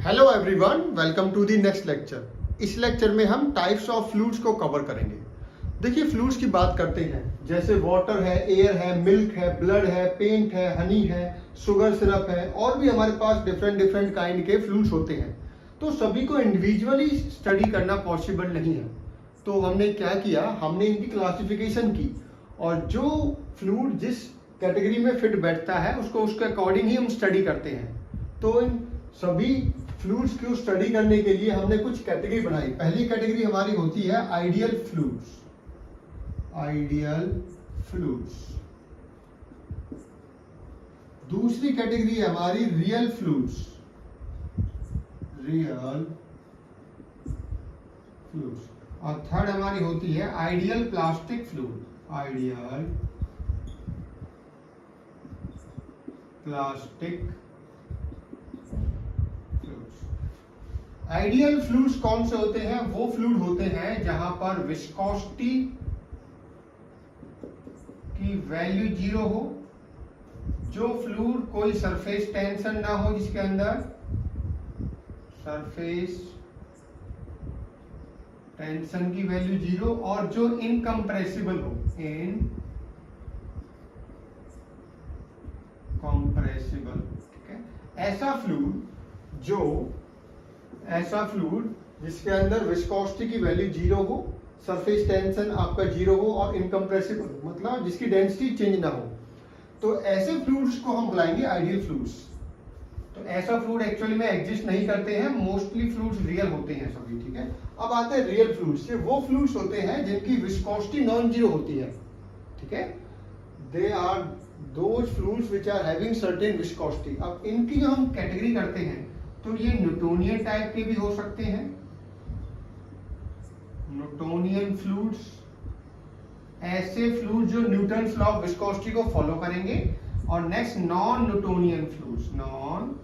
Hello everyone, welcome to the next lecture. इस lecture में हम टाइप्स ऑफ फ्लूइड्स को कवर करेंगे। देखिए, फ्लूइड्स की बात करते हैं, जैसे वाटर है, एयर है, मिल्क है, ब्लड है, पेंट है, हनी है, शुगर सिरप है, और भी हमारे पास डिफरेंट काइंड के फ्लूइड्स होते हैं। तो सभी को इंडिविजुअली स्टडी करना पॉसिबल नहीं है। तो हमने क्या किया, हमने इनकी क्लासिफिकेशन की, और जो फ्लूइड जिस कैटेगरी में फिट बैठता है उसको उसके अकॉर्डिंग ही हम स्टडी करते हैं। तो इन सभी फ्लूइड्स को स्टडी करने के लिए हमने कुछ कैटेगरी बनाई। पहली कैटेगरी हमारी होती है आइडियल फ्लूइड्स। Ideal fluids. दूसरी कैटेगरी है हमारी रियल फ्लूइड्स। Real fluids. और थर्ड हमारी होती है ideal plastic fluid. Ideal plastic. Ideal fluids कौन से होते हैं? वो फ्लूइड होते हैं जहां पर विस्कोसिटी की वैल्यू 0 हो, जो फ्लूइड कोई सरफेस टेंशन ना हो, जिसके अंदर सरफेस टेंशन की वैल्यू 0, और जो इनकम्प्रेसिबल हो। इनकम्प्रेसिबल, ठीक है। ऐसा फ्लूइड जिसके अंदर विस्कोसिटी की वैल्यू 0 हो, सरफेस टेंशन आपका 0 हो, और इनकम्प्रेसिबल मतलब जिसकी डेंसिटी चेंज ना हो, तो ऐसे फ्लूइड्स को हम बुलाएंगे आइडियल फ्लूइड्स। तो ऐसा फ्लूइड एक्चुअली में एग्जिस्ट नहीं करते हैं, मोस्टली फ्लूइड्स रियल होते हैं सभी, ठीक है। अब आते हैं रियल फ्लूइड्स। ये वो फ्लूइड्स होते हैं जिनकी विस्कोसिटी नॉन जीरो होती है, ठीक है। They are those fluids which are having certain viscosity. अब इनकी जो हम कैटेगरी करते हैं, तो ये न्यूटोनियन टाइप के भी हो सकते हैं, न्यूटोनियन फ्लूइड्स। ऐसे फ्लूइड जो न्यूटन्स लॉ ऑफ विस्कोसिटी को फॉलो करेंगे। और next non Newtonian fluids. Non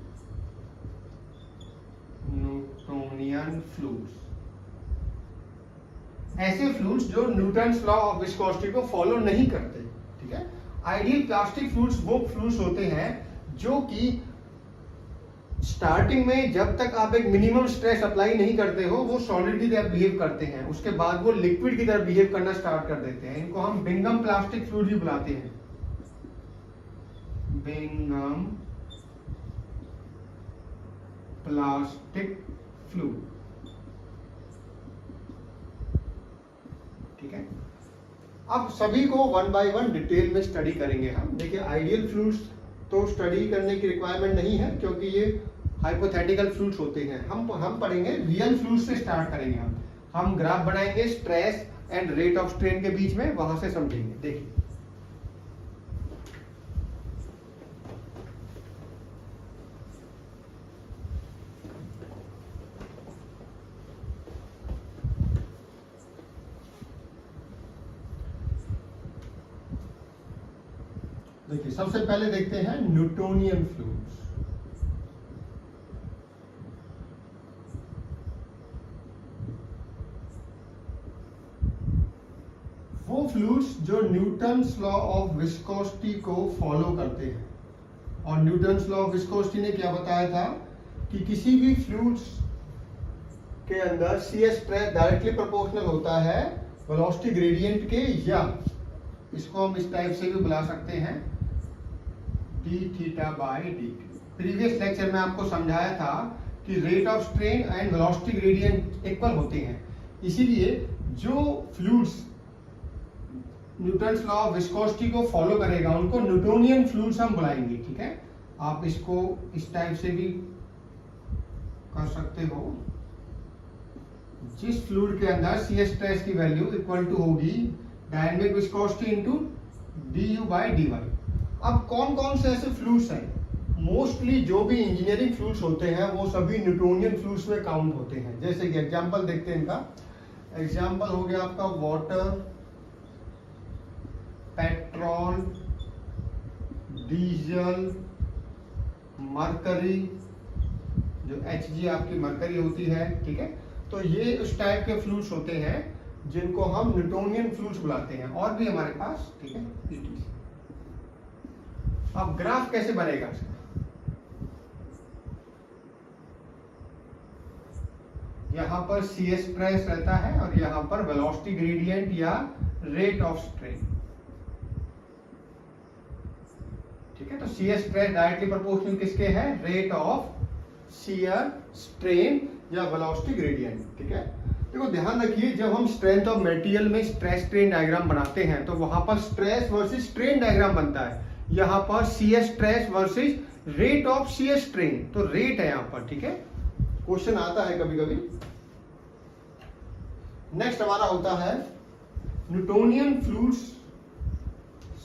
Newtonian fluids, ऐसे फ्लूइड्स जो न्यूटन्स लॉ ऑफ विस्कोसिटी को फॉलो नहीं करते, ठीक है। आइडियल प्लास्टिक फ्लूइड्स वो फ्लूइड्स होते हैं जो कि स्टार्टिंग में जब तक आप एक मिनिमम स्ट्रेस अप्लाई नहीं करते हो, वो सॉलिड की तरह बिहेव करते हैं, उसके बाद वो लिक्विड की तरह बिहेव करना स्टार्ट कर देते हैं। इनको हम बिंगम प्लास्टिक फ्लूइड भी बुलाते हैं। बिंगम प्लास्टिक फ्लूइड, ठीक है। अब सभी को वन बाय वन डिटेल में स्टडी करेंगे हम। देखिए, आइडियल फ्लूइड्स तो स्टडी करने की रिक्वायरमेंट नहीं है, क्योंकि ये हाइपोथेटिकल फ्लूइड्स होते हैं। हम पढ़ेंगे रियल फ्लूइड्स से स्टार्ट करेंगे। हम ग्राफ बनाएंगे stress and rate of strain के बीच में, वहां से समझेंगे। देखिए, सबसे पहले देखते हैं न्यूटोनियन फ्लूइड्स। वो फ्लूइड्स जो न्यूटन्स लॉ ऑफ विस्कोसिटी को फॉलो करते हैं। और न्यूटन्स लॉ ऑफ विस्कोसिटी ने क्या बताया था कि किसी भी फ्लूइड्स के अंदर सी स्ट्रेस डायरेक्टली प्रोपोर्शनल होता है वेलोसिटी ग्रेडियंट के, या इसको हम इस टाइप से भी बुला सकते हैं, D theta by D. Previous lecture में आपको समझाया था कि rate of strain and velocity gradient equal होते हैं। इसीलिए जो fluids Newton's law of viscosity को फॉलो करेगा, उनको न्यूटोनियन फ्लूइड्स हम बुलाएंगे, ठीक है। आप इसको इस टाइप से भी कर सकते हो, जिस फ्लूइड के अंदर सी स्ट्रेस की वैल्यू इक्वल टू होगी dynamic viscosity into d u by d y. अब कौन कौन से ऐसे फ्लूइड्स हैं? मोस्टली जो भी इंजीनियरिंग फ्लूइड्स होते हैं वो सभी न्यूटोनियन फ्लूइड्स में काउंट होते हैं। जैसे कि एग्जांपल देखते हैं इनका। एग्जांपल हो गया आपका वाटर, पेट्रोल, डीजल, मरकरी, जो Hg आपकी मरकरी होती है, ठीक है। तो ये उस टाइप के फ्लूइड्स होते हैं जिनको हम न्यूटोनियन फ्लूइड्स बुलाते हैं। और भी हमारे पास, ठीक है। अब ग्राफ कैसे बनेगा? यहाँ पर सी स्ट्रेस रहता है और यहाँ पर वेलोसिटी ग्रेडियंट या रेट ऑफ स्ट्रेन। ठीक है, तो सी स्ट्रेस डायरेक्टली प्रोपोर्शनल किसके है? रेट ऑफ शियर स्ट्रेन या वेलोसिटी ग्रेडियंट। ठीक है, देखो ध्यान रखिए, जब हम स्ट्रेंथ ऑफ मटेरियल में स्ट्रेस स्ट्रेन डायग्राम बनाते हैं तो वहां पर स्ट्रेस वर्सेस स्ट्रेन डायग्राम बनता है। यहाँ पर shear stress versus rate of shear strain, तो रेट है यहाँ पर। ठीक है, क्वेश्चन आता है कभी कभी। नेक्स्ट हमारा होता है न्यूटोनियन फ्लूइड्स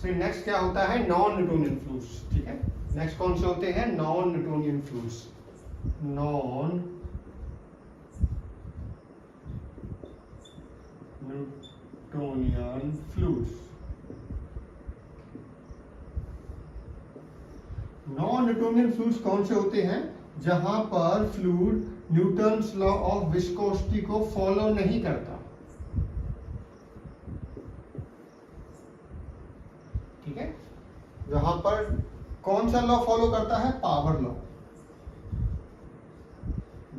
से नेक्स्ट क्या होता है? Non Newtonian fluids. ठीक है, नेक्स्ट कौन से होते हैं? Non Newtonian fluids. Non Newtonian fluids. Non Newtonian fluids कौन से होते हैं? जहां पर fluid Newton's law of viscosity को फॉलो नहीं करता। ठीक है, जहां पर कौन सा लॉ फॉलो करता है? Power law.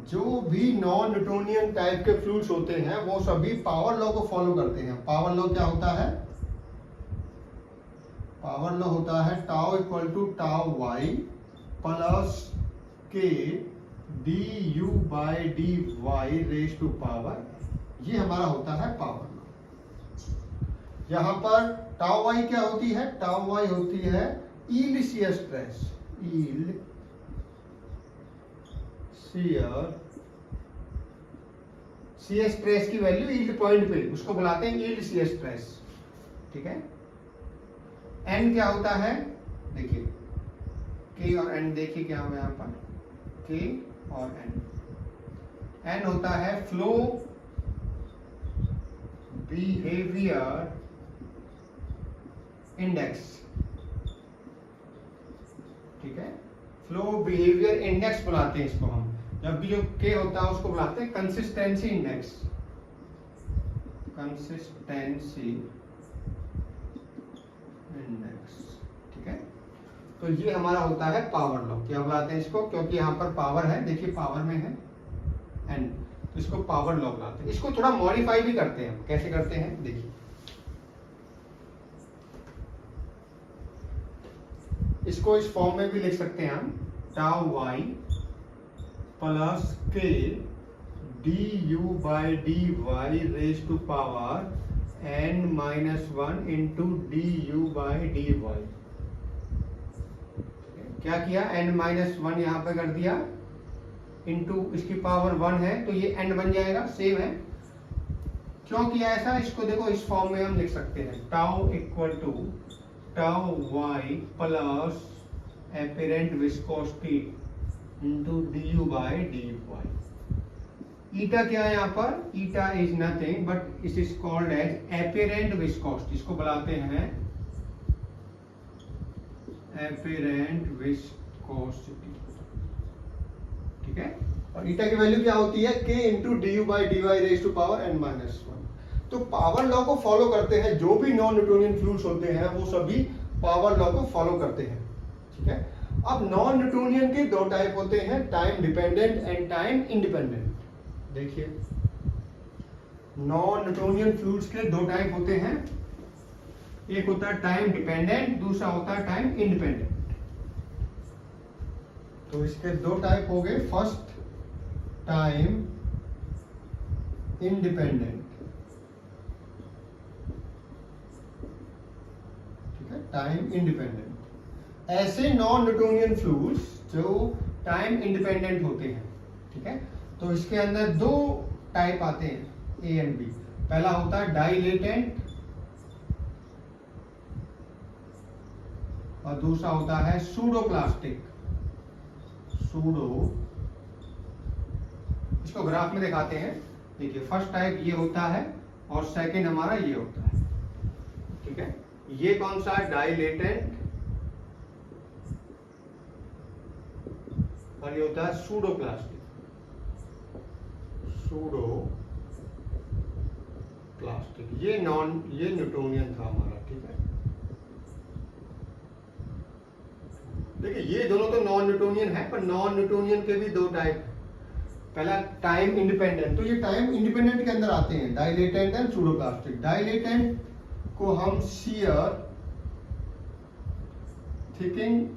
जो भी नॉन न्यूटोनियन टाइप के फ्लूइड्स होते हैं वो सभी पावर लॉ को फॉलो करते हैं। पावर लॉ क्या होता है? पावर लॉ होता है tau equal to tau y plus k d u by d y raise to power. ये हमारा होता है पावर लॉ। यहां पर टाउ वाई क्या होती है? टाउ वाई होती है yield shear stress. Yield shear stress की वैल्यू यील्ड पॉइंट पे, उसको बुलाते हैं यील्ड शियर स्ट्रेस। ठीक है, एन क्या होता है? देखिए के और एन, देखिए क्या हुआ यहां पर? के और एन। एन होता है फ्लो बिहेवियर इंडेक्स। ठीक है, फ्लो बिहेवियर इंडेक्स बुलाते हैं इसको हम। जब भी जो के होता है उसको बुलाते हैं कंसिस्टेंसी इंडेक्स। Consistency index. ठीक है, तो ये हमारा होता है पावर लॉ। क्या बुलाते हैं इसको? क्योंकि यहाँ पर पावर है, देखिए पावर में है एन, तो इसको पावर लॉ बुलाते हैं। इसको थोड़ा मॉडिफाई भी करते हैं। कैसे करते हैं? देखिए, इसको इस फॉर्म में भी लिख सकते हैं हम, tau y plus k d u by d y raise to power n minus one into d u by d y. क्या किया? एन माइनस वन यहां पर कर दिया, इंटू इसकी पावर वन है तो ये एन बन जाएगा। सेम है। क्यों किया ऐसा? इसको देखो इस फॉर्म में हम लिख सकते हैं, tau equal to tau y plus apparent viscosity into d u by d y. Eta क्या है यहाँ पर? Eta is nothing but it is called as apparent viscosity. इसको बुलाते हैं एपरेंट विस्कोसिटी। ठीक है, और ईटा की वैल्यू क्या होती है? K into d u by d y raise to power n minus one. तो पावर लॉ को फॉलो करते हैं। जो भी नॉन न्यूटोनियन फ्लूइड्स होते हैं वो सभी पावर लॉ को फॉलो करते हैं। ठीक है, अब नॉन न्यूटोनियन के दो टाइप होते हैं, time dependent and time independent. देखिए, नॉन न्यूटोनियन फ्लूइड्स के दो टाइप होते हैं, एक होता है टाइम डिपेंडेंट, दूसरा होता है टाइम इंडिपेंडेंट। तो इसके दो टाइप हो गए। First time independent. ठीक है, टाइम इंडिपेंडेंट। ऐसे नॉन न्यूटोनियन फ्लूइड्स जो टाइम इंडिपेंडेंट होते हैं। ठीक है, तो इसके अंदर दो टाइप आते हैं, ए एंड बी। पहला होता है डाइलेटेंट और दूसरा होता है सूडोप्लास्टिक। सूडो, इसको ग्राफ में दिखाते हैं। देखिए, फर्स्ट टाइप ये होता है और सेकंड हमारा ये होता है। ठीक है, ये कौन सा है? डाइलेटेंट, और ये होता है सूडोप्लास्टिक। सूडोप्लास्टिक ये न्यूटोनियन था हमारा। ठीक है, देखिए ये दोनों तो नॉन न्यूटोनियन है, पर नॉन न्यूटोनियन के भी दो टाइप। पहला टाइम इंडिपेंडेंट, तो ये टाइम इंडिपेंडेंट के अंदर आते हैं डाइलेटेंट एंड सूडोप्लास्टिक। डाइलेटेंट को हम शियर, थिकिंग,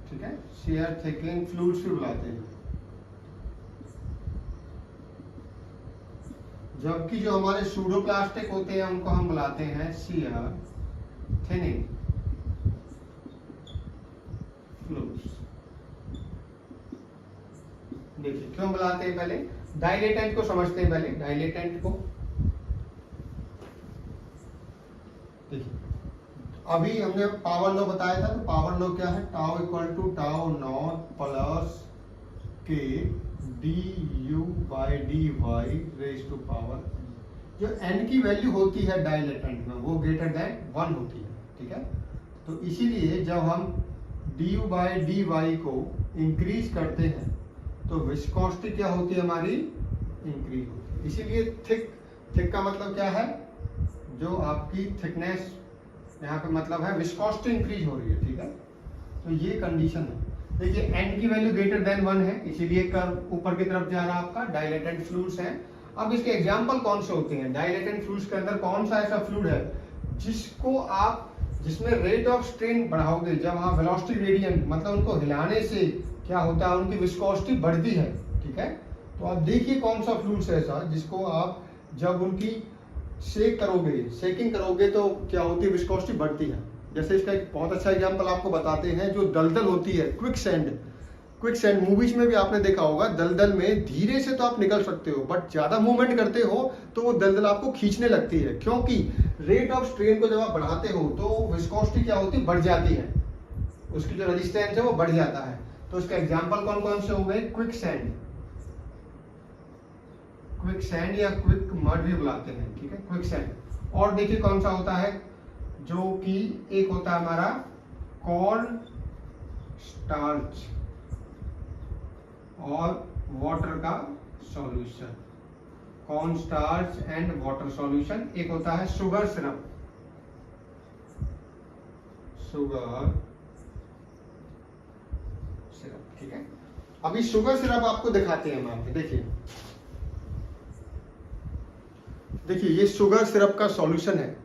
ठीक है, शियर थिकिंग फ्लूइड्स भी बुलाते हैं। जबकि जो हमारे सूडोप्लास्टिक होते हैं उनको हम बुलाते हैं शियर थिनिंग फ्लूइड्स। देखिए क्यों बुलाते हैं, पहले डाइलेटेंट को समझते हैं। पहले डाइलेटेंट को देखिए, अभी हमने पावर लॉ बताया था, तो पावर लॉ क्या है, tau equal to tau naught plus k d u by d y raise to power. जो n की वैल्यू होती है डाइलेटेंट में वो ग्रेटर देन 1 होती है, ठीक है। तो इसीलिए जब हम d u by d y को इंक्रीज करते हैं तो विस्कोसिटी क्या होती है हमारी, इंक्रीज होती है। इसीलिए थिक का मतलब क्या है, जो आपकी थिकनेस यहाँ पे मतलब है विस्कोसिटी इंक्रीज हो रही है, ठीक है। तो ये कंडीशन है। देखिए n की वैल्यू ग्रेटर देन 1 है, इसीलिए कर्व ऊपर की तरफ जा रहा है आपका। डाइलेटेंट फ्लूइड्स हैं। अब इसके एग्जांपल कौन से होते हैं, डाइलेटेंट फ्लूइड्स के अंदर कौन सा ऐसा फ्लूइड है जिसको आप, जिसमें रेट ऑफ स्ट्रेन बढ़ाओगे, जब आप वेलोसिटी ग्रेडियंट मतलब उनको हिलाने से क्या होता है, उनकी विस्कोसिटी बढ़ती है, ठीक है। तो आप देखिए कौन सा फ्लूइड्स है ऐसा जिसको आप जब उनकी शेक करोगे, शेकिंग करोगे तो क्या होती है, विस्कोसिटी बढ़ती है। जैसे इसका एक बहुत अच्छा एग्जांपल आपको बताते हैं, जो दलदल होती है, क्विक सैंड मूवीज में भी आपने देखा होगा, दलदल में धीरे से तो आप निकल सकते हो, बट ज्यादा मूवमेंट करते हो तो वो दलदल आपको खींचने लगती है, क्योंकि रेट ऑफ स्ट्रेन को जब आप बढ़ाते हो तो विस्कोसिटी क्या होती है, बढ़ जाती है, उसकी जो रेजिस्टेंस है वो बढ़ जाता है। तो इसका एग्जांपल कौन कौन से हो गए, क्विक सैंड या क्विक मड भी बुलाते हैं, ठीक है, क्विक सैंड। और देखिए कौन सा होता है, जो कि एक होता है हमारा कॉर्न स्टार्च और वाटर का solution, corn starch and water solution. एक होता है शुगर सिरप, ठीक है। अभी शुगर सिरप आपको दिखाते हैं हम यहाँ पे, देखिए ये शुगर सिरप का सॉल्यूशन है।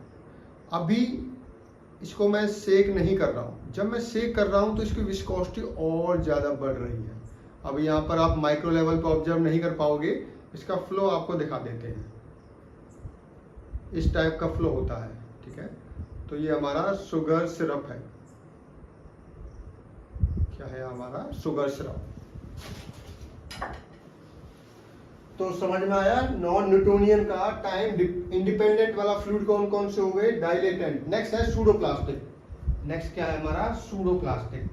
अभी इसको मैं सेक नहीं कर रहा हूँ, जब मैं सेक कर रहा हूँ तो इसकी विस्कोसिटी और ज़्यादा बढ़ रही है। अभी यहाँ पर आप माइक्रो लेवल पर ऑब्जर्व नहीं कर पाओगे, इसका फ्लो आपको दिखा देते हैं, इस टाइप का फ्लो होता है, ठीक है। तो ये हमारा शुगर सिरप है, क्या है हमारा शुगर सिरप। तो समझ में आया, नॉन न्यूटोनियन का टाइम इंडिपेंडेंट वाला फ्लूइड कौन कौन से हो गए, डाइलेटेंट। नेक्स्ट है सूडोप्लास्टिक। नेक्स्ट क्या है हमारा, सूडोप्लास्टिक।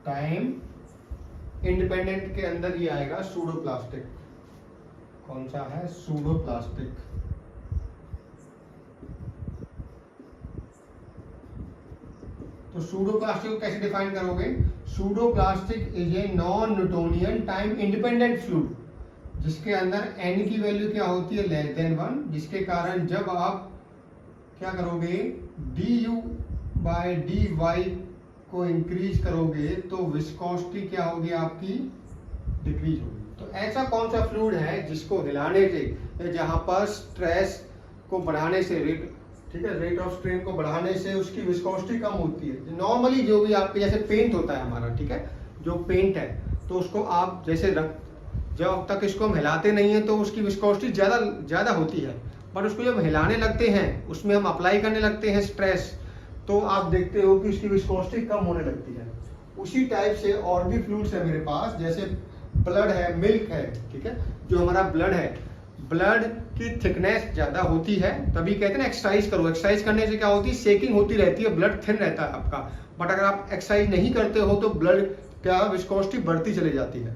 टाइम इंडिपेंडेंट के अंदर ही आएगा सूडोप्लास्टिक। कौन सा है, सूडोप्लास्टिक। तो सूडोप्लास्टिक को कैसे डिफाइन करोगे, pseudoplastic is a non Newtonian time independent fluid जिसके अंदर n की वैल्यू क्या होती है, लेस देन 1, जिसके कारण जब आप क्या करोगे, du बाय dy को इंक्रीज करोगे तो विस्कोसिटी क्या होगी आपकी, डिक्रीज होगी। तो ऐसा कौन सा फ्लूइड है जिसको हिलाने से, जहां पर स्ट्रेस को बढ़ाने से, ठीक है, रेट ऑफ स्ट्रेन को बढ़ाने से उसकी विस्कोसिटी कम होती है। नॉर्मली जो भी आपके जैसे पेंट होता है हमारा, ठीक है, जो पेंट है तो उसको आप जैसे जब तक इसको हम हिलाते नहीं है तो उसकी विस्कोसिटी ज़्यादा होती है, पर उसको जब हिलाने लगते हैं, उसमें हम अप्लाई करने लगते हैं स्ट्रेस, तो आप देखते हो कि उसकी विस्कोसिटी कम होने लगती है। उसी टाइप से और भी फ्लूइड्स है मेरे पास, जैसे ब्लड है, मिल्क है, ठीक है। जो हमारा ब्लड है, ब्लड की थिकनेस ज्यादा होती है, तभी कहते हैं ना एक्सरसाइज करो। एक्सरसाइज करने से क्या होती है, शेकिंग होती रहती है, ब्लड थिन रहता है आपका। बट अगर आप एक्सरसाइज नहीं करते हो तो ब्लड क्या विस्कोसिटी बढ़ती चली जाती है।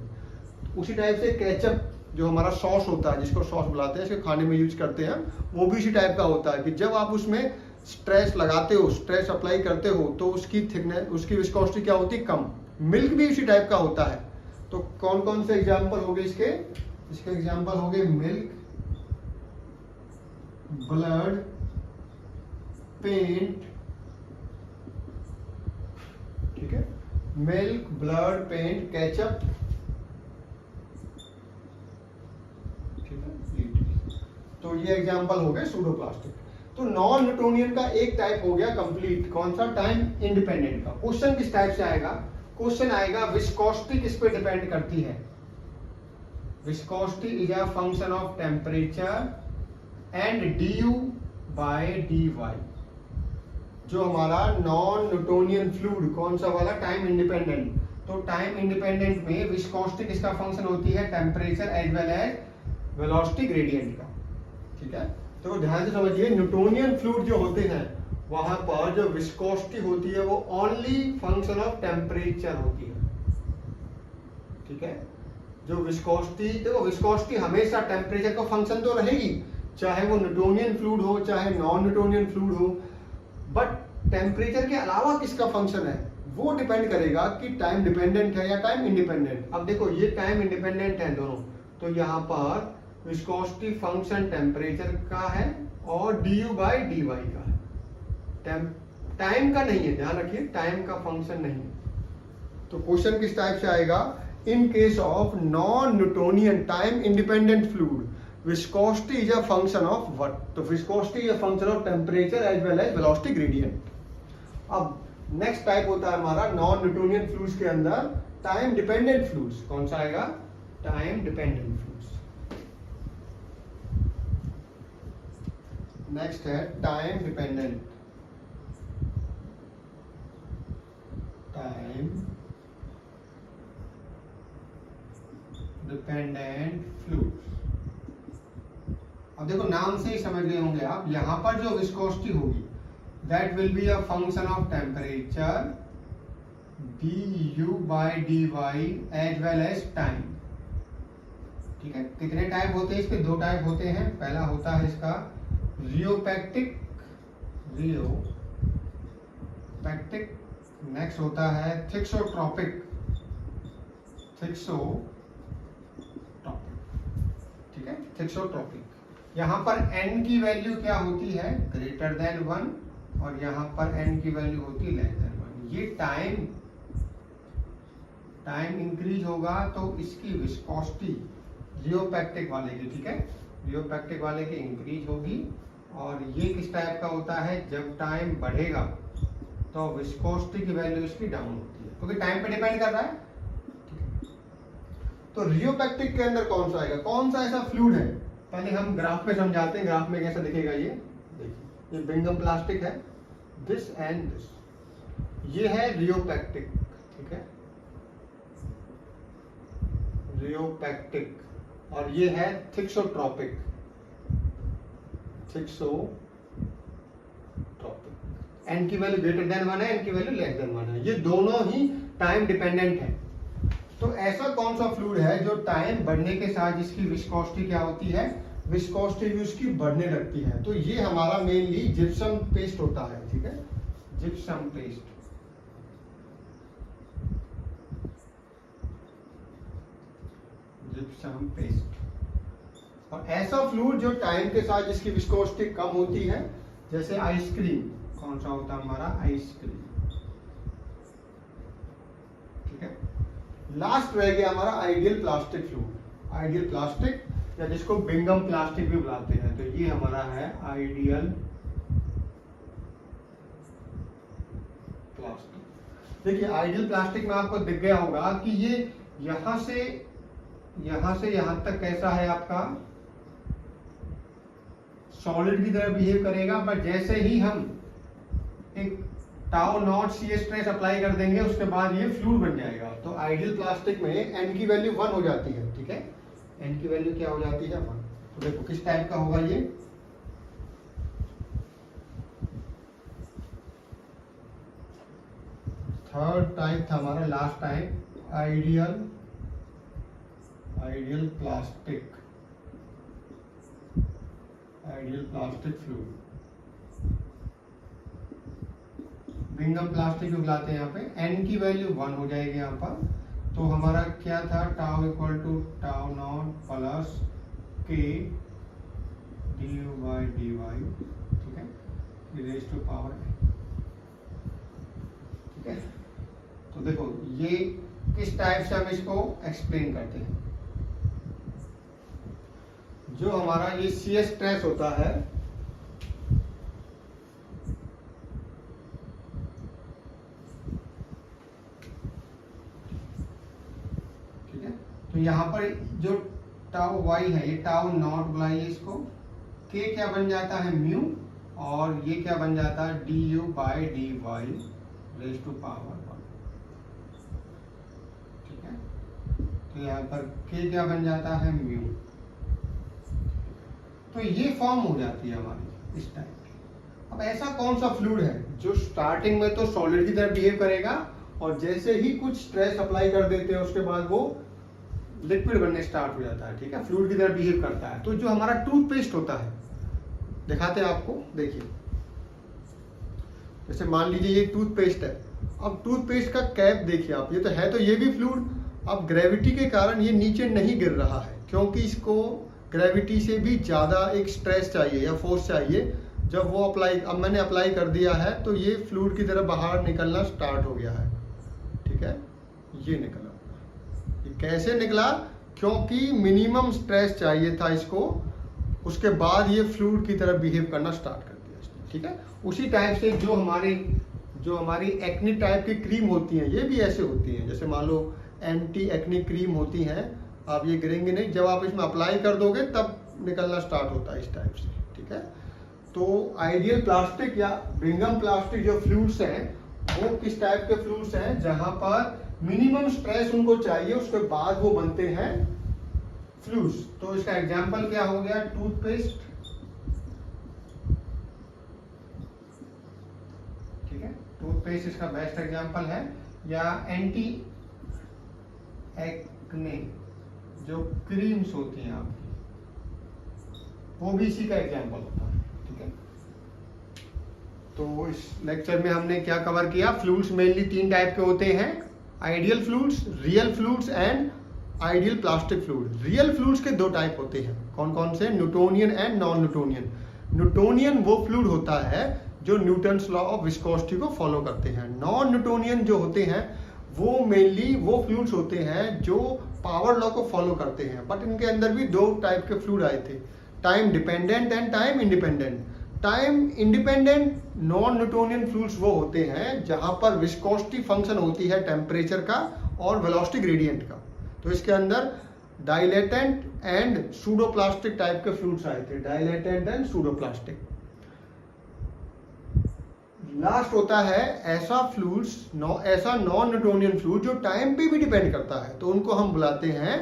उसी टाइप से केचप जो हमारा सॉस होता है, जिसको सॉस बुलाते हैं, इसके खाने में यूज करते हैं, वो भी इसी टाइप का होता है कि जब आप उसमें स्ट्रेस लगाते हो, स्ट्रेस अप्लाई करते हो तो उसकी थिकनेस, उसकी विस्कोसिटी क्या होती है, कम। मिल्क भी इसी टाइप का होता है। तो कौन कौन से एग्जाम्पल हो गए इसके एग्जाम्पल हो गए, milk, blood, paint milk, blood, paint, ketchup, ठीक है। तो ये एग्जांपल हो गए सूडोप्लास्टिक। तो नॉन न्यूटोनियन का एक टाइप हो गया कंप्लीट, कौन सा? टाइम इंडिपेंडेंट का। क्वेश्चन किस टाइप से आएगा? क्वेश्चन आएगा विस्कोसिटी किस पे डिपेंड करती है? Viscosity is a function of temperature and du by dy। जो हमारा नॉन न्यूटोनियन फ्लूइड कौन सा वाला? Time independent. तो टाइम इंडिपेंडेंट में विस्कोसिटी किसका फंक्शन होती है? Temperature as well as velocity gradient का, ठीक है। तो ध्यान से समझिए, न्यूटोनियन फ्लूइड जो होते हैं वहां पर जो विस्कोसिटी होती है वो ओनली फंक्शन ऑफ टेम्परेचर होती है, ठीक है। जो विस्कोसिटी, देखो विस्कोसिटी हमेशा टेम्परेचर का फंक्शन तो रहेगी, चाहे वो न्यूटोनियन फ्लूइड हो चाहे नॉन न्यूटोनियन फ्लूइड हो, बट टेम्परेचर के अलावा किसका फंक्शन है वो डिपेंड करेगा कि टाइम डिपेंडेंट है या टाइम इंडिपेंडेंट। अब देखो ये टाइम इंडिपेंडेंट है दोनों, तो यहाँ पर विस्कोसिटी फंक्शन टेम्परेचर का है और du बाय dy का है, टाइम का नहीं है, ध्यान रखिए टाइम का फंक्शन नहीं है। तो क्वेश्चन किस टाइप से आएगा? In case of non Newtonian time independent fluid viscosity is a function of what? तो viscosity is a function of temperature as well as velocity gradient. अब नेक्स्ट टाइप होता है हमारा नॉन न्यूटोनियन फ्लूइड्स के अंदर time dependent fluids. कौन सा आएगा? Time dependent fluids. नेक्स्ट है time dependent, time dependent fluids. अब देखो नाम से ही समझ गए होंगे आप, यहां पर जो विस्कोसिटी होगी that will be a function of temperature du by dy as well as time, ठीक है। कितने टाइप होते हैं इसके? दो टाइप होते हैं। पहला होता है इसका रियोपैक्टिक, नेक्स्ट होता है थिक्सोट्रॉपिक, ठीक है, थिक्सोट्रॉपिक। यहां पर n की वैल्यू क्या होती है? ग्रेटर देन 1, और यहां पर n की वैल्यू होती है लेस देन 1। ये टाइम इंक्रीज होगा तो इसकी विस्कोसिटी रियोपैक्टिक वाले की, ठीक है, रियोपैक्टिक वाले की इंक्रीज होगी। और ये किस टाइप का होता है? जब टाइम बढ़ेगा तो विस्कोसिटी की वैल्यू इसकी डाउन होती है, क्योंकि टाइम पे डिपेंड कर रहा है। तो रियोपैक्टिक के अंदर कौन सा आएगा? कौन सा ऐसा फ्लूइड है? पहले हम ग्राफ पे समझाते हैं। ग्राफ में कैसा दिखेगा ये? देखिए, ये बिंगम प्लास्टिक है, दिस एंड दिस, ये है रियोपैक्टिक, ठीक है, रियोपैक्टिक। और ये है थिक्सोट्रॉपिक, n की वैल्यू ग्रेटर देन 1 है, n की वैल्यू लेस देन 1 है। ये दोनों ही टाइम डिपेंडेंट है। तो ऐसा कौन सा फ्लूइड है जो टाइम बढ़ने के साथ जिसकी विस्कोसिटी क्या होती है? विस्कोसिटी भी उसकी बढ़ने लगती है। तो ये हमारा मेनली जिप्सम पेस्ट होता है, ठीक है, जिप्सम पेस्ट। Gypsum paste. और ऐसा फ्लूइड जो टाइम के साथ जिसकी विस्कोसिटी कम होती है, जैसे आइसक्रीम, कौन सा होता है हमारा? आइसक्रीम, ठीक है। लास्ट रह गया हमारा ideal plastic fluid, ideal plastic या जिसको बिंगम प्लास्टिक भी बुलाते हैं। तो ये हमारा है आइडियल प्लास्टिक। देखिए आइडियल प्लास्टिक में आपको दिख गया होगा कि ये यहां से यहां तक कैसा है आपका? सॉलिड की तरह बिहेव करेगा, बट जैसे ही हम एक tau naught shear stress apply कर देंगे उसके बाद ये फ्लूइड बन जाएगा। तो आइडियल प्लास्टिक में n की वैल्यू 1 हो जाती है, ठीक है, n की वैल्यू क्या हो जाती है? 1। तो देखो किस टाइप का होगा ये? थर्ड टाइप था हमारा, last type, ideal plastic fluid. Bingham plastic को बुलाते हैं यहाँ पे। n की वैल्यू 1 हो जाएगी यहाँ पर। तो हमारा क्या था? Tau equal to tau naught plus k du by dy, ठीक है, रेज़ टू पावर, ठीक है। तो देखो ये किस टाइप से हम इसको एक्सप्लेन करते हैं। जो हमारा ये CS स्ट्रेस होता है, ठीक है, तो यहाँ पर जो टाउ वाई है, ये टाउ नॉट बुलाइए इसको, के क्या बन जाता है म्यू, और ये क्या बन जाता है d u by d y raise to power 1, ठीक है। तो यहाँ पर के क्या बन जाता है म्यू। तो ये फॉर्म हो जाती है हमारी इस टाइप की। अब ऐसा कौन सा फ्लूइड है जो स्टार्टिंग में तो सॉलिड की तरह बिहेव करेगा और जैसे ही कुछ स्ट्रेस अप्लाई कर देते हैं उसके बाद वो लिक्विड बनने स्टार्ट हो जाता है, ठीक है, फ्लूइड की तरह बिहेव करता है। तो जो हमारा टूथपेस्ट होता है, दिखाते हैं आपको, देखिए, जैसे मान लीजिए ये टूथपेस्ट है। अब टूथपेस्ट का कैप देखिए आप, ये तो है, तो ये भी फ्लूइड। अब ग्रेविटी के कारण ये नीचे नहीं गिर रहा है, क्योंकि इसको ग्रेविटी से भी ज़्यादा एक स्ट्रेस चाहिए या फोर्स चाहिए। जब वो अप्लाई, अब मैंने अप्लाई कर दिया है तो ये फ्लूइड की तरह बाहर निकलना स्टार्ट हो गया है, ठीक है, ये निकला। ये कैसे निकला? क्योंकि मिनिमम स्ट्रेस चाहिए था इसको, उसके बाद ये फ्लूइड की तरह बिहेव करना स्टार्ट कर दिया इसने, ठीक है। उसी टाइप से जो हमारी एक्ने टाइप की क्रीम होती हैं, ये भी ऐसे होती हैं। जैसे मान लो एंटी एक्ने क्रीम होती हैं, आप ये गिरेंगे नहीं, जब आप इसमें अप्लाई कर दोगे तब निकलना स्टार्ट होता है इस टाइप से, ठीक है। तो आइडियल प्लास्टिक या ब्रिंगम प्लास्टिक जो फ्लूइड्स हैं, वो किस टाइप के फ्लूइड्स हैं? जहां पर मिनिमम स्ट्रेस उनको चाहिए, उसके बाद वो बनते हैं फ्लूइड्स। तो इसका एग्जांपल क्या हो गया? टूथपेस्ट, ठीक है, टूथपेस्ट इसका बेस्ट एग्जांपल है। या एंटी एक्ने जो क्रीम्स होती हैं आपकी, वो भी इसी का एग्जांपल होता है, ठीक है। तो इस लेक्चर में हमने क्या कवर किया? फ्लूइड्स मेनली 3 टाइप के होते हैं, ideal fluids, real fluids and ideal plastic fluid. Real fluids के 2 टाइप होते हैं, कौन कौन से? Newtonian and non Newtonian. Newtonian वो फ्लूइड होता है जो न्यूटन्स लॉ ऑफ विस्कोसिटी को फॉलो करते हैं। नॉन न्यूटोनियन जो होते हैं वो मेनली वो फ्लूइड्स होते हैं जो पावर लॉ को फॉलो करते हैं। बट इनके अंदर भी 2 टाइप के फ्लूइड आए थे, time dependent and time independent. Time independent non Newtonian fluids वो होते हैं जहां पर विस्कोसिटी फंक्शन होती है टेम्परेचर का और वेलोसिटी ग्रेडियंट का। तो इसके अंदर डाइलेटेंट एंड सूडोप्लास्टिक टाइप के फ्लूइड्स आए थे, डाइलेटेंट एंड सूडोप्लास्टिक। लास्ट होता है ऐसा फ्लूइड्स, ऐसा नॉन न्यूटोनियन फ्लूइड जो टाइम पे भी डिपेंड करता है, तो उनको हम बुलाते हैं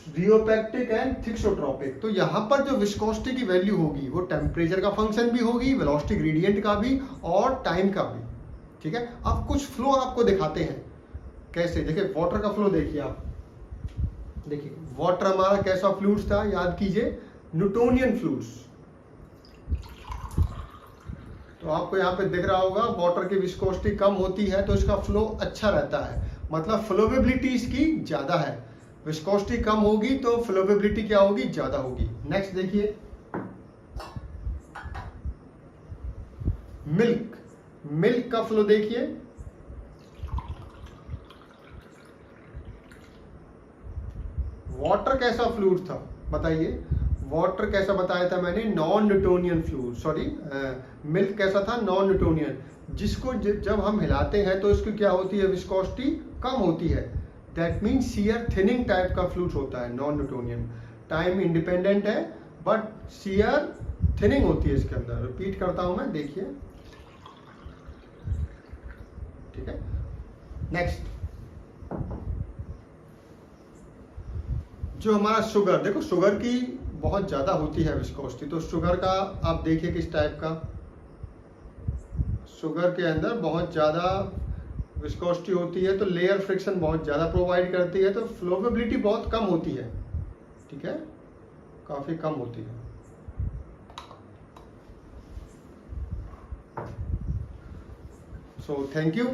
रियोपेक्टिक एंड थिक्सोट्रोपिक। तो यहाँ पर जो विस्कोसिटी की वैल्यू होगी वो टेम्परेचर का फंक्शन भी होगी, वेलोसिटी ग्रेडियंट का भी और टाइम का भी, ठीक है। अब कुछ फ्लो आपको दिखाते हैं कैसे। देखिए वाटर का फ्लो देखिए आप, देखिए वाटर हमारा कैसा फ्लूइड्स था, याद कीजिए, न्यूटोनियन फ्लूइड्स। तो आपको यहाँ पे दिख रहा होगा वाटर की विस्कोसिटी कम होती है तो इसका फ्लो अच्छा रहता है, मतलब फ्लोवेबिलिटी इसकी ज्यादा है। विस्कोसिटी कम होगी तो फ्लोवेबिलिटी क्या होगी? ज्यादा होगी। नेक्स्ट देखिए मिल्क, मिल्क का फ्लो देखिए, वाटर कैसा फ्लूइड था बताइए? वाटर कैसा बताया था मैंने? Non Newtonian fluid, sorry, milk कैसा था? नॉन न्यूटोनियन, जिसको जब हम हिलाते हैं तो इसकी क्या होती है? विस्कोसिटी कम होती है। That means shear thinning type का फ्लूइड होता है नॉन न्यूटोनियन। टाइम इंडिपेंडेंट है बट शियर थिनिंग होती है इसके अंदर। रिपीट करता हूं मैं, देखिए, ठीक है। नेक्स्ट जो हमारा शुगर, देखो शुगर की बहुत ज्यादा होती है विस्कोसिटी, तो शुगर का आप देखिए किस टाइप का, शुगर के अंदर बहुत ज्यादा विस्कोसिटी होती है, तो लेयर फ्रिक्शन बहुत ज्यादा प्रोवाइड करती है, तो फ्लोवेबिलिटी बहुत कम होती है, ठीक है, काफी कम होती है। So thank you.